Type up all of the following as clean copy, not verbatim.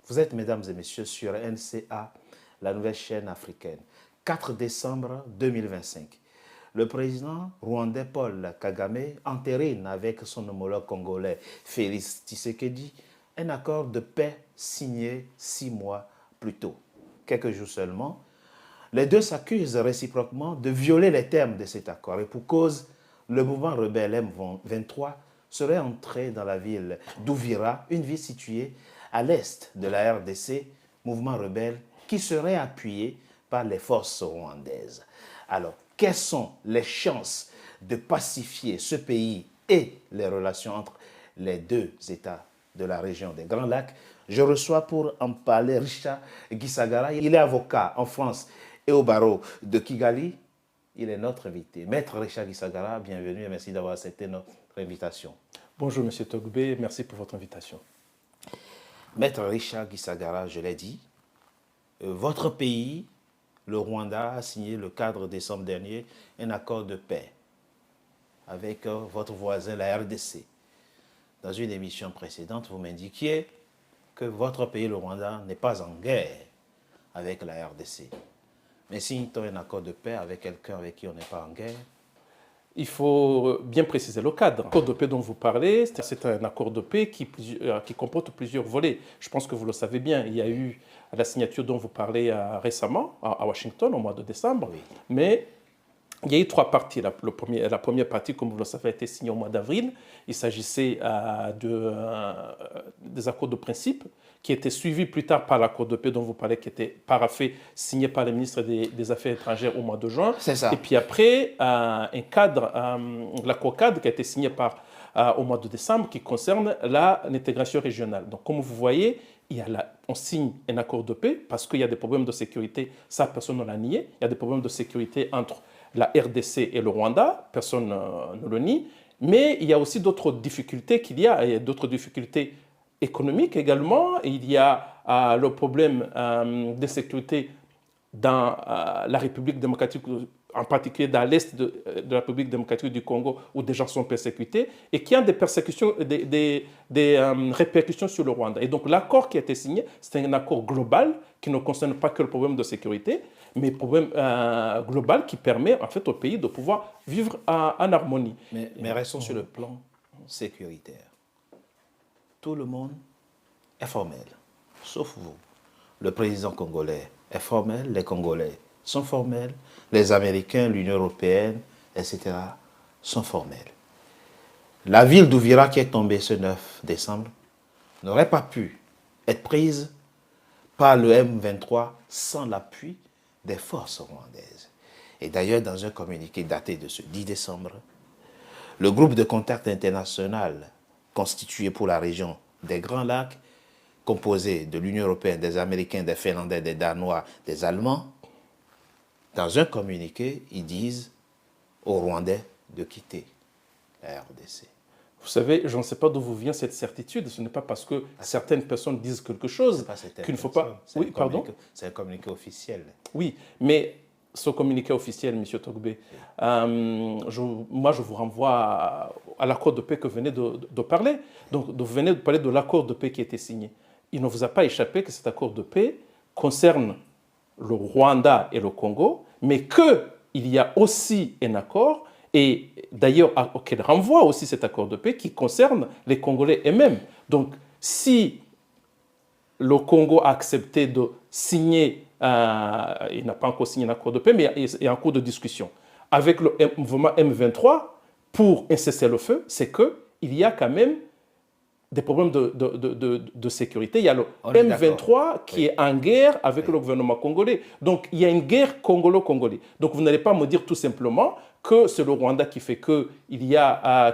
Vous êtes, mesdames et messieurs, sur NCA, la nouvelle chaîne africaine. 4 décembre 2025. Le président rwandais Paul Kagame entérine avec son homologue congolais Félix Tshisekedi un accord de paix signé 6 mois plus tôt. Quelques jours seulement, les deux s'accusent réciproquement de violer les termes de cet accord. Et pour cause, le mouvement rebelle M23 serait entré dans la ville d'Ouvira, une ville située à l'est de la RDC, mouvement rebelle qui serait appuyé par les forces rwandaises. Alors, quelles sont les chances de pacifier ce pays et les relations entre les deux États de la région des Grands Lacs? Je reçois pour en parler Richard Gisagara. Il est avocat en France et au barreau de Kigali. Il est notre invité. Maître Richard Gisagara, bienvenue et merci d'avoir accepté notre invitation. Bonjour M. Togbe, merci pour votre invitation. Maître Richard Gisagara, je l'ai dit, votre pays, le Rwanda, a signé le 4 décembre dernier un accord de paix avec votre voisin, la RDC. Dans une émission précédente, vous m'indiquiez que votre pays, le Rwanda, n'est pas en guerre avec la RDC. Mais signe-t-on un accord de paix avec quelqu'un avec qui on n'est pas en guerre? Il faut bien préciser le cadre. L'accord de paix dont vous parlez, c'est un accord de paix qui comporte plusieurs volets. Je pense que vous le savez bien. Il y a eu la signature dont vous parlez récemment à Washington au mois de décembre. Oui. Mais il y a eu 3 parties. La première partie, comme vous le savez, a été signée au mois d'avril. Il s'agissait des accords de principe qui étaient suivis plus tard par l'accord de paix dont vous parlez, qui était paraphé, signé par le ministre des Affaires étrangères au mois de juin. C'est ça. Et puis après, l'accord cadre qui a été signé au mois de décembre qui concerne l'intégration régionale. Donc, comme vous voyez, on signe un accord de paix parce qu'il y a des problèmes de sécurité, ça personne ne l'a nié. Il y a des problèmes de sécurité entre la RDC et le Rwanda, personne ne le nie. Mais il y a aussi d'autres difficultés il y a d'autres difficultés économiques également. Il y a le problème de sécurité dans la République démocratique, en particulier dans l'est de la République démocratique du Congo, où des gens sont persécutés, et qui ont des répercussions sur le Rwanda. Et donc l'accord qui a été signé, c'est un accord global qui ne concerne pas que le problème de sécurité, mais un problème global qui permet en fait au pays de pouvoir vivre en harmonie. Mais restons sur le plan sécuritaire. Tout le monde est formel, sauf vous. Le président congolais est formel, les Congolais sont formels, les Américains, l'Union européenne, etc. sont formels. La ville d'Ouvira qui est tombée ce 9 décembre n'aurait pas pu être prise par le M23 sans l'appui des forces rwandaises. Et d'ailleurs, dans un communiqué daté de ce 10 décembre, le groupe de contact international constitué pour la région des Grands Lacs, composé de l'Union européenne, des Américains, des Finlandais, des Danois, des Allemands, dans un communiqué, ils disent aux Rwandais de quitter la RDC. Vous savez, je ne sais pas d'où vous vient cette certitude. Ce n'est pas parce que certaines personnes disent quelque chose qu'il ne faut pas... Oui, pardon. C'est un communiqué officiel. Oui, mais ce communiqué officiel, M. Togbe, moi je vous renvoie à l'accord de paix que vous venez de parler. Donc vous venez de parler de l'accord de paix qui a été signé. Il ne vous a pas échappé que cet accord de paix concerne le Rwanda et le Congo, mais qu'il y a aussi un accord, et d'ailleurs auquel renvoie aussi cet accord de paix qui concerne les Congolais eux-mêmes. Donc si le Congo a accepté de signer, il n'a pas encore signé un accord de paix, mais il est en cours de discussion avec le mouvement M23 pour un cessez-le-feu, c'est qu'il y a quand même des problèmes de sécurité. Il y a le M23 qui est en guerre avec le gouvernement congolais. Donc, il y a une guerre congolo-congolais. Donc, vous n'allez pas me dire tout simplement que c'est le Rwanda qui fait qu'il y a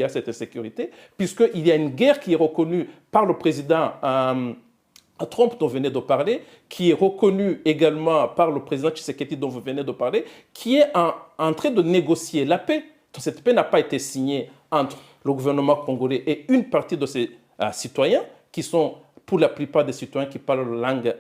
cette insécurité, puisqu'il y a une guerre qui est reconnue par le président Trump dont vous venez de parler, qui est reconnue également par le président Tshisekedi dont vous venez de parler, qui est en train de négocier la paix. Donc, cette paix n'a pas été signée entre le gouvernement congolais et une partie de ses citoyens, qui sont pour la plupart des citoyens qui parlent la langue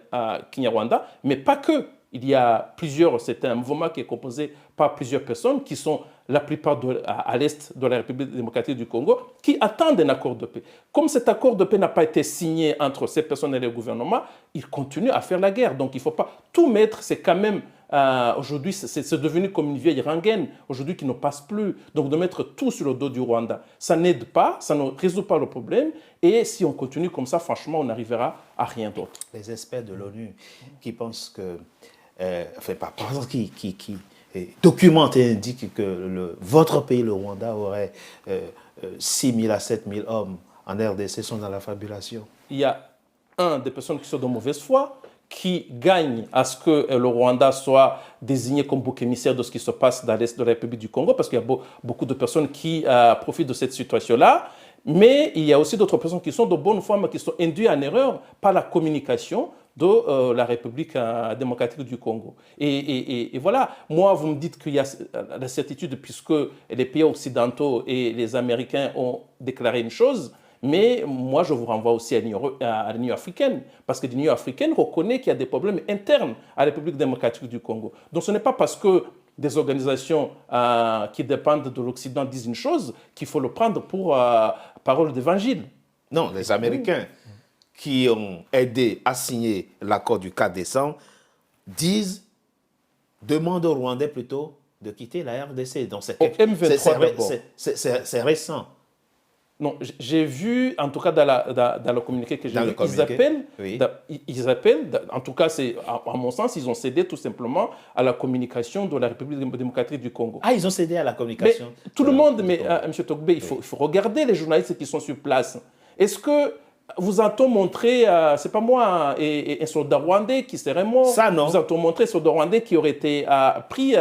kinyarwanda, mais pas que. Il y a c'est un mouvement qui est composé par plusieurs personnes qui sont la plupart à l'est de la République démocratique du Congo, qui attendent un accord de paix. Comme cet accord de paix n'a pas été signé entre ces personnes et le gouvernement, ils continuent à faire la guerre. Donc il ne faut pas tout mettre, c'est quand même... aujourd'hui, c'est devenu comme une vieille rengaine, aujourd'hui qui ne passe plus. Donc de mettre tout sur le dos du Rwanda, ça n'aide pas, ça ne résout pas le problème. Et si on continue comme ça, franchement, on n'arrivera à rien d'autre. Les experts de l'ONU qui pensent que... enfin, par exemple, qui documentent et indiquent que votre pays, le Rwanda, aurait 6 000 à 7 000 hommes en RDC sont dans la fabulation. Il y a des personnes qui sont de mauvaise foi, qui gagnent à ce que le Rwanda soit désigné comme bouc émissaire de ce qui se passe dans l'Est de la République du Congo, parce qu'il y a beaucoup de personnes qui profitent de cette situation-là. Mais il y a aussi d'autres personnes qui sont de bonne foi, mais qui sont induites en erreur par la communication de la République démocratique du Congo. Et voilà, moi, vous me dites qu'il y a la certitude, puisque les pays occidentaux et les Américains ont déclaré une chose, mais moi, je vous renvoie aussi à l'Union africaine, parce que l'Union africaine reconnaît qu'il y a des problèmes internes à la République démocratique du Congo. Donc ce n'est pas parce que des organisations qui dépendent de l'Occident disent une chose qu'il faut le prendre pour parole d'évangile. Non, les Américains qui ont aidé à signer l'accord du 4 décembre demandent aux Rwandais plutôt de quitter la RDC. Donc c'est récent. Non, j'ai vu, en tout cas dans le communiqué que j'ai vu, ils appellent, en tout cas, à mon sens, ils ont cédé tout simplement à la communication de la République démocratique du Congo. Ah, ils ont cédé à la communication. Mais tout le monde, mais M. Togbe, il faut regarder les journalistes qui sont sur place. Est-ce que vous a-t-on montré, c'est pas moi, un soldat rwandais qui serait mort? Ça, non. Vous a-t-on montré un soldat rwandais qui aurait été pris,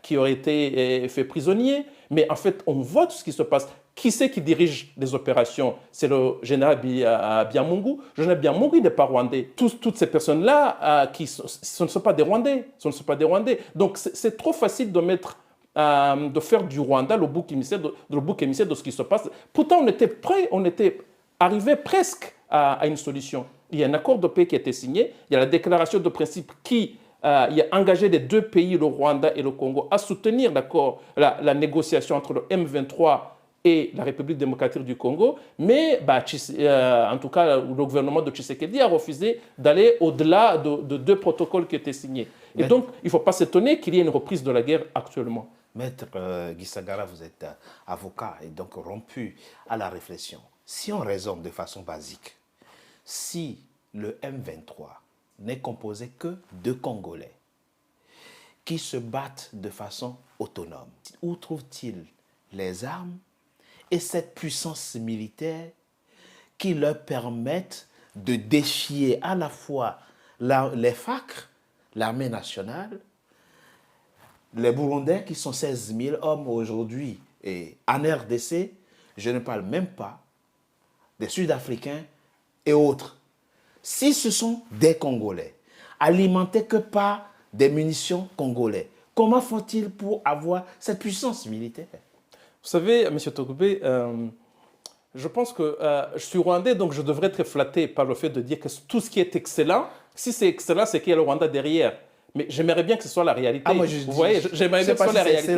qui aurait été fait prisonnier? Mais en fait, on voit tout ce qui se passe. Qui c'est qui dirige les opérations? C'est le général Biamungu. Le général Biamungu, il n'est pas rwandais. Toutes ces personnes-là, ce ne sont pas des Rwandais. Ce ne sont pas des Rwandais. Donc, c'est trop facile de faire du Rwanda le bouc émissaire de ce qui se passe. Pourtant, on était prêts, on était arrivé presque à une solution. Il y a un accord de paix qui a été signé. Il y a la déclaration de principe qui a engagé les deux pays, le Rwanda et le Congo, à soutenir la négociation entre le M23 et la République démocratique du Congo, mais en tout cas, le gouvernement de Tshisekedi a refusé d'aller au-delà de deux protocoles qui étaient signés. Et donc, il ne faut pas s'étonner qu'il y ait une reprise de la guerre actuellement. Maître Gisagara, vous êtes avocat et donc rompu à la réflexion. Si on raisonne de façon basique, si le M23 n'est composé que de Congolais qui se battent de façon autonome, où trouvent-ils les armes et cette puissance militaire qui leur permettent de défier à la fois les FARC, l'armée nationale, les Burundais qui sont 16 000 hommes aujourd'hui et en RDC, je ne parle même pas des Sud-Africains et autres. Si ce sont des Congolais, alimentés que par des munitions congolais, comment font-ils pour avoir cette puissance militaire? Vous savez, M. Togbe, je pense que je suis rwandais, donc je devrais être flatté par le fait de dire que tout ce qui est excellent, si c'est excellent, c'est qu'il y a le Rwanda derrière. Mais j'aimerais bien que ce soit la réalité. Ah, moi, vous voyez, j'aimerais bien que ce soit la réalité.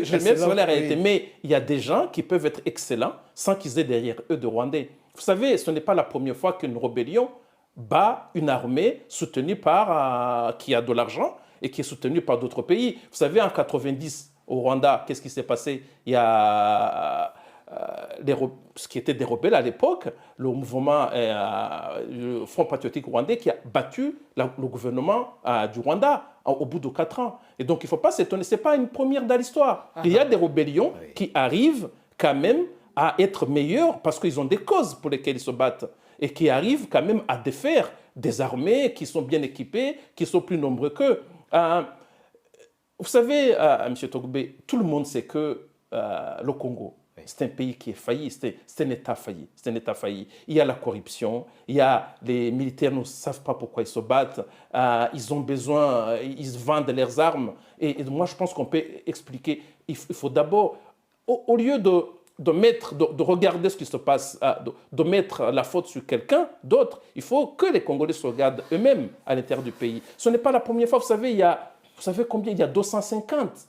J'aimerais bien que ce soit la réalité. Oui. Mais il y a des gens qui peuvent être excellents sans qu'ils aient derrière eux de Rwandais. Vous savez, ce n'est pas la première fois qu'une rébellion bat une armée soutenue par qui a de l'argent et qui est soutenue par d'autres pays. Vous savez, en 90, au Rwanda, qu'est-ce qui s'est passé? Il y a ce qui était des rebelles à l'époque, le mouvement, le Front patriotique rwandais qui a battu le gouvernement du Rwanda au bout de 4 ans. Et donc, il ne faut pas s'étonner, ce n'est pas une première dans l'histoire. Il y a des rébellions qui arrivent quand même à être meilleurs parce qu'ils ont des causes pour lesquelles ils se battent et qui arrivent quand même à défaire des armées qui sont bien équipées, qui sont plus nombreux qu'eux. Vous savez, M. Togbe, tout le monde sait que le Congo, c'est un pays qui est failli, c'est un État failli. C'est un État failli. Il y a la corruption, les militaires ne savent pas pourquoi ils se battent, ils ont besoin, ils vendent leurs armes. Et moi, je pense qu'on peut expliquer, il faut d'abord, au lieu de regarder ce qui se passe, de mettre la faute sur quelqu'un d'autre, il faut que les Congolais se regardent eux-mêmes à l'intérieur du pays. Ce n'est pas la première fois, vous savez combien? Il y a 250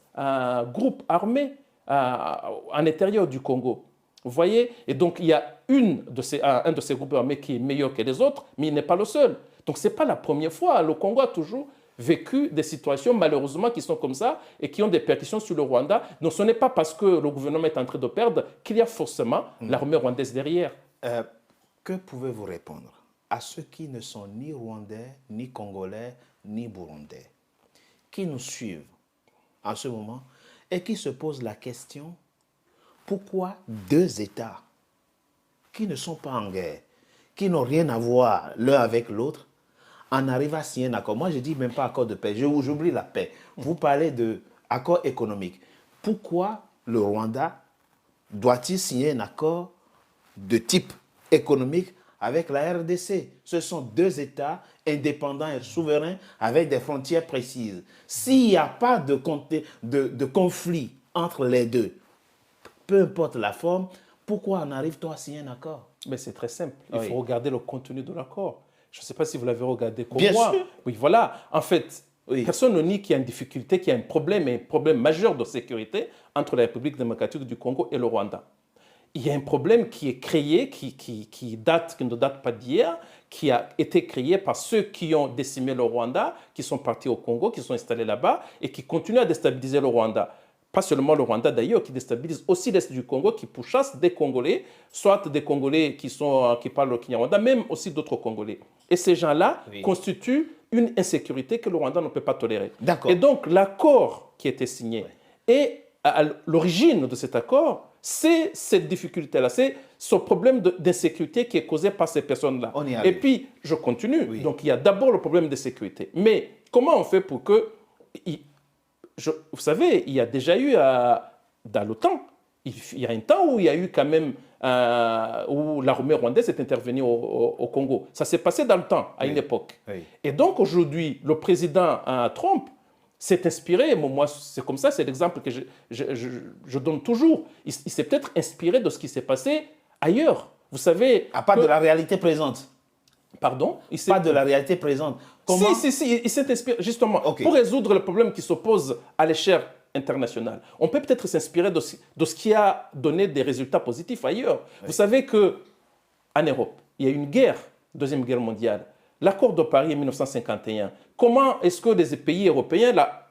groupes armés à l'intérieur du Congo. Vous voyez? Et donc, il y a un de ces groupes armés qui est meilleur que les autres, mais il n'est pas le seul. Donc, ce n'est pas la première fois. Le Congo a toujours vécu des situations, malheureusement, qui sont comme ça et qui ont des percussions sur le Rwanda. Donc, ce n'est pas parce que le gouvernement est en train de perdre qu'il y a forcément l'armée rwandaise derrière. Que pouvez-vous répondre à ceux qui ne sont ni rwandais, ni congolais, ni burundais, qui nous suivent en ce moment et qui se posent la question: pourquoi deux États qui ne sont pas en guerre, qui n'ont rien à voir l'un avec l'autre, en arrivent à signer un accord? Moi, je ne dis même pas accord de paix, j'oublie la paix. Vous parlez d'accord économique. Pourquoi le Rwanda doit-il signer un accord de type économique avec la RDC? Ce sont deux États indépendants et souverains avec des frontières précises. S'il n'y a pas de conflit entre les deux, peu importe la forme, pourquoi en arrive-t-on à signer un accord? Mais c'est très simple. Il Oui. faut regarder le contenu de l'accord. Je ne sais pas si vous l'avez regardé comme Bien moi. sûr. Oui, voilà. En fait, Oui. personne ne nie qu'il y a une difficulté, qu'il y a un problème majeur de sécurité entre la République démocratique du Congo et le Rwanda. Il y a un problème qui est créé, qui ne date pas d'hier, qui a été créé par ceux qui ont décimé le Rwanda, qui sont partis au Congo, qui sont installés là-bas et qui continuent à déstabiliser le Rwanda. Pas seulement le Rwanda d'ailleurs, qui déstabilise aussi l'Est du Congo, qui pourchasse des Congolais, soit des Congolais qui parlent le Kinyarwanda, même aussi d'autres Congolais. Et ces gens-là constituent une insécurité que le Rwanda ne peut pas tolérer. D'accord. Et donc l'accord qui a été signé, et à l'origine de cet accord, c'est cette difficulté-là, c'est ce problème d'insécurité qui est causé par ces personnes-là. On y arrive. Et puis, je continue. Oui. Donc, il y a d'abord le problème de sécurité. Mais comment on fait pour que... vous savez, il y a déjà eu dans l'OTAN, il y a un temps où il y a eu quand même, où l'armée rwandaise est intervenue au Congo. Ça s'est passé dans le temps, à une époque. Oui. Et donc aujourd'hui, le président Trump s'est inspiré, moi c'est comme ça, c'est l'exemple que je donne toujours, il s'est peut-être inspiré de ce qui s'est passé ailleurs. Vous savez... À part de la réalité présente. Pardon? Pas de la réalité présente. Comment? Si, il s'est inspiré, justement, Okay. pour résoudre le problème qui s'oppose à l'échelle internationale. On peut peut-être s'inspirer de ce qui a donné des résultats positifs ailleurs. Oui. Vous savez qu'en Europe, il y a eu une guerre, Deuxième Guerre mondiale. L'accord de Paris en 1951. Comment est-ce que les pays européens, là,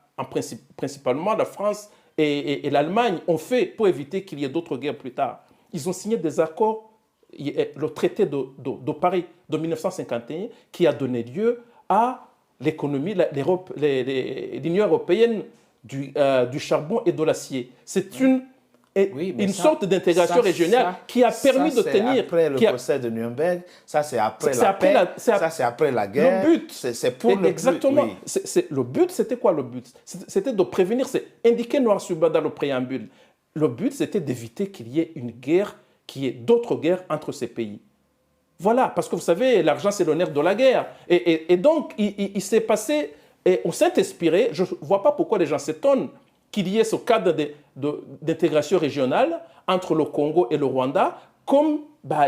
principalement la France et l'Allemagne, ont fait pour éviter qu'il y ait d'autres guerres plus tard? Ils ont signé des accords, le traité de Paris de 1951, qui a donné lieu à l'économie, l'Union européenne du charbon et de l'acier. C'est une sorte d'intégration régionale qui a permis de tenir... Après le procès de Nuremberg, ça c'est après la paix, ça c'est après la guerre. Le but, c'est pour le exactement. but. Oui. Le but, c'était quoi le but? C'était de prévenir, c'est indiqué noir sur blanc dans le préambule. Le but, c'était d'éviter qu'il y ait une guerre, qu'il y ait d'autres guerres entre ces pays. Voilà, parce que vous savez, l'argent, c'est le nerf de la guerre. Et donc, il s'est passé, et on s'est inspiré, je ne vois pas pourquoi les gens s'étonnent qu'il y ait ce cadre d'intégration régionale entre le Congo et le Rwanda, comme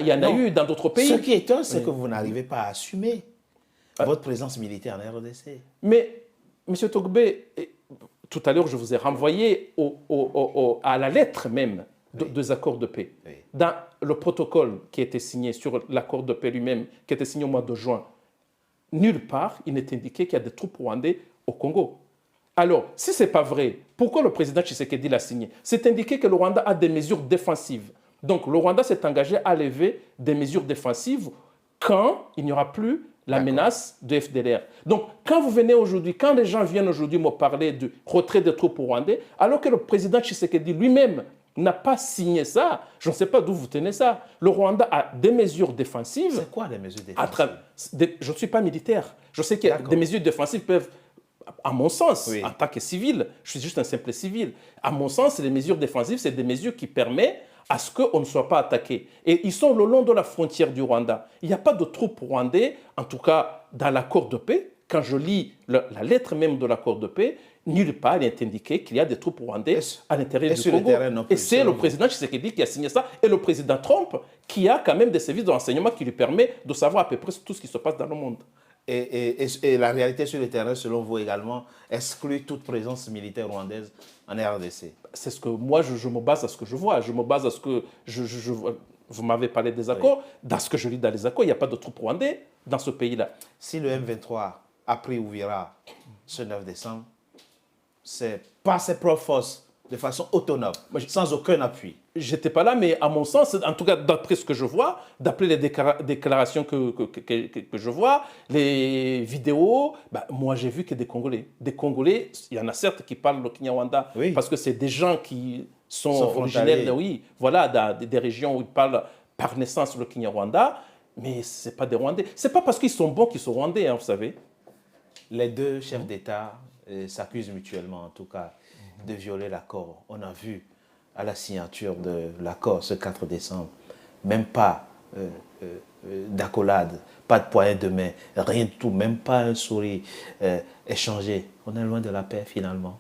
il y en a eu dans d'autres pays. Ce qui étonne, c'est que vous n'arrivez pas à assumer votre présence militaire en RDC. Mais, M. Togbé, tout à l'heure, je vous ai renvoyé à la lettre même des accords de paix. Oui. Dans le protocole qui a été signé sur l'accord de paix lui-même, qui a été signé au mois de juin, nulle part il n'est indiqué qu'il y a des troupes rwandaises au Congo. Alors, si ce n'est pas vrai, pourquoi le président Tshisekedi l'a signé? C'est indiqué que le Rwanda a des mesures défensives. Donc, le Rwanda s'est engagé à lever des mesures défensives quand il n'y aura plus la menace de FDLR. Donc, quand vous venez aujourd'hui, quand les gens viennent aujourd'hui me parler du retrait des troupes rwandaises, alors que le président Tshisekedi lui-même n'a pas signé ça, je ne sais pas d'où vous tenez ça. Le Rwanda a des mesures défensives. C'est quoi les mesures défensives? Je ne suis pas militaire. Je sais que des mesures défensives peuvent, à mon sens, en tant que civil, je suis juste un simple civil, à mon sens, les mesures défensives, c'est des mesures qui permettent à ce qu'on ne soit pas attaqué. Et ils sont le long de la frontière du Rwanda. Il n'y a pas de troupes rwandaises, en tout cas dans l'accord de paix. Quand je lis la lettre même de l'accord de paix, nulle part il est indiqué qu'il y a des troupes rwandaises à l'intérieur du Congo. Et c'est le président Tshisekedi qui a signé ça, et le président Trump qui a quand même des services de renseignement qui lui permettent de savoir à peu près tout ce qui se passe dans le monde. Et la réalité sur le terrain, selon vous également, exclut toute présence militaire rwandaise en RDC. C'est ce que moi, je me base à ce que je vois. Je me base à ce que vous m'avez parlé des accords. Oui. Dans ce que je lis dans les accords, il n'y a pas de troupes rwandais dans ce pays-là. Si le M23 a pris Uvira ce 9 décembre, c'est par ses propres forces, de façon autonome, sans aucun appui. J'étais pas là, mais à mon sens, en tout cas d'après ce que je vois, d'après les déclarations que je vois, les vidéos, moi j'ai vu que des Congolais, il y en a certes qui parlent le Kinyarwanda, oui, parce que c'est des gens qui sont originaires, oui, voilà, des régions où ils parlent par naissance le Kinyarwanda, mais c'est pas des Rwandais. C'est pas parce qu'ils sont bons qu'ils sont Rwandais, hein, vous savez. Les deux chefs d'État s'accusent mutuellement, en tout cas, de violer l'accord. On a vu à la signature de l'accord ce 4 décembre, même pas d'accolade, pas de poignée de main, rien du tout, même pas un sourire échangé. On est loin de la paix finalement.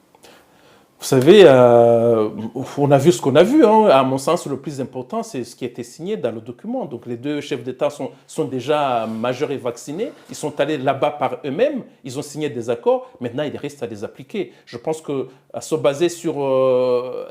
Vous savez, on a vu ce qu'on a vu. Hein. À mon sens, le plus important, c'est ce qui a été signé dans le document. Donc, les deux chefs d'État sont déjà majeurs et vaccinés. Ils sont allés là-bas par eux-mêmes. Ils ont signé des accords. Maintenant, il reste à les appliquer. Je pense qu'à se baser sur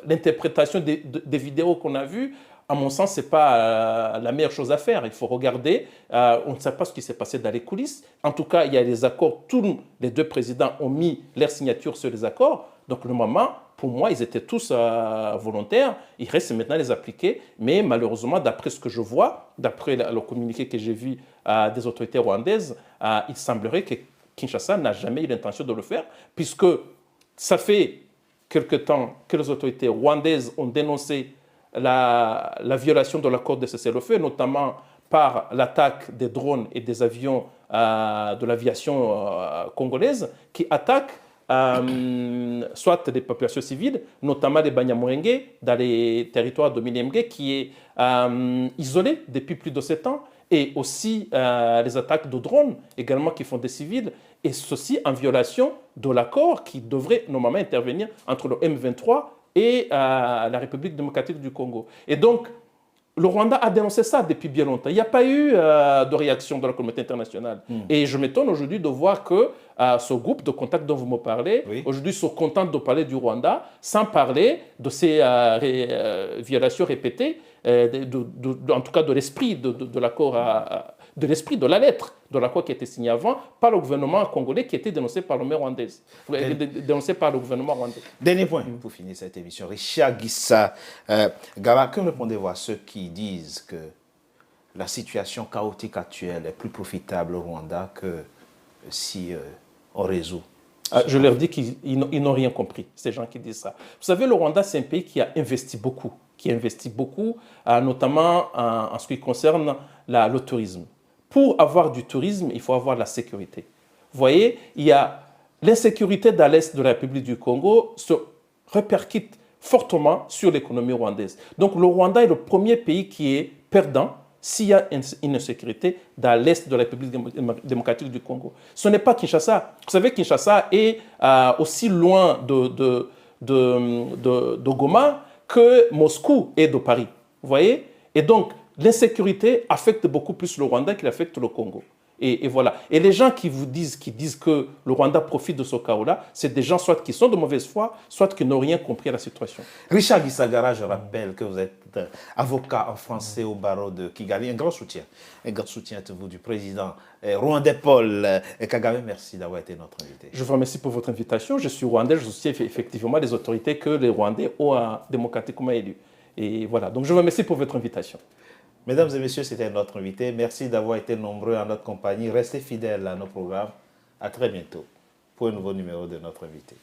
l'interprétation des vidéos qu'on a vues, à mon sens, ce n'est pas la meilleure chose à faire. Il faut regarder. On ne sait pas ce qui s'est passé dans les coulisses. En tout cas, il y a les accords. Tous les deux présidents ont mis leur signature sur les accords. Donc, le moment, pour moi, ils étaient tous volontaires. Il reste maintenant à les appliquer. Mais malheureusement, d'après ce que je vois, d'après le communiqué que j'ai vu des autorités rwandaises, il semblerait que Kinshasa n'a jamais eu l'intention de le faire, puisque ça fait quelque temps que les autorités rwandaises ont dénoncé la violation de l'accord de cessez-le-feu, notamment par l'attaque des drones et des avions de l'aviation congolaise qui attaquent soit des populations civiles, notamment les Banyamulenge, dans les territoires de Minembwe, qui est isolé depuis plus de 7 ans, et aussi les attaques de drones également qui font des civils, et ceci en violation de l'accord qui devrait normalement intervenir entre le M23 et la République démocratique du Congo. Et donc, le Rwanda a dénoncé ça depuis bien longtemps. Il n'y a pas eu de réaction de la communauté internationale. Et je m'étonne aujourd'hui de voir que ce groupe de contact dont vous me parlez, oui, aujourd'hui sont contents de parler du Rwanda sans parler de ces violations répétées, en tout cas de l'esprit de l'accord, de l'esprit de la lettre de l'accord qui a été signé avant par le gouvernement congolais qui a été dénoncé par le dénoncé par le gouvernement rwandais. Dernier point pour finir cette émission. Richard Gissa Gaba, que répondez-vous à ceux qui disent que la situation chaotique actuelle est plus profitable au Rwanda que si on résout? Je leur dis qu'ils n'ont rien compris, ces gens qui disent ça. Vous savez, le Rwanda, c'est un pays qui a investi beaucoup, notamment en ce qui concerne le tourisme. Pour avoir du tourisme, il faut avoir la sécurité. Vous voyez, il y a l'insécurité dans l'est de la République du Congo se répercute fortement sur l'économie rwandaise. Donc le Rwanda est le premier pays qui est perdant s'il y a une insécurité dans l'est de la République démocratique du Congo. Ce n'est pas Kinshasa. Vous savez, Kinshasa est aussi loin de Goma que Moscou est de Paris. Vous voyez? Et donc, l'insécurité affecte beaucoup plus le Rwanda qu'il affecte le Congo. Et voilà. Et les gens qui disent que le Rwanda profite de ce chaos-là, c'est des gens soit qui sont de mauvaise foi, soit qui n'ont rien compris à la situation. Richard Gisagara, je rappelle que vous êtes avocat en français au barreau de Kigali. Un grand soutien êtes-vous du président rwandais Paul Kagame. Merci d'avoir été notre invité. Je vous remercie pour votre invitation. Je suis rwandais, je soutiens effectivement les autorités que les Rwandais ont démocratiquement élues. Et voilà. Donc je vous remercie pour votre invitation. Mesdames et messieurs, c'était notre invité. Merci d'avoir été nombreux en notre compagnie. Restez fidèles à nos programmes. À très bientôt pour un nouveau numéro de notre invité.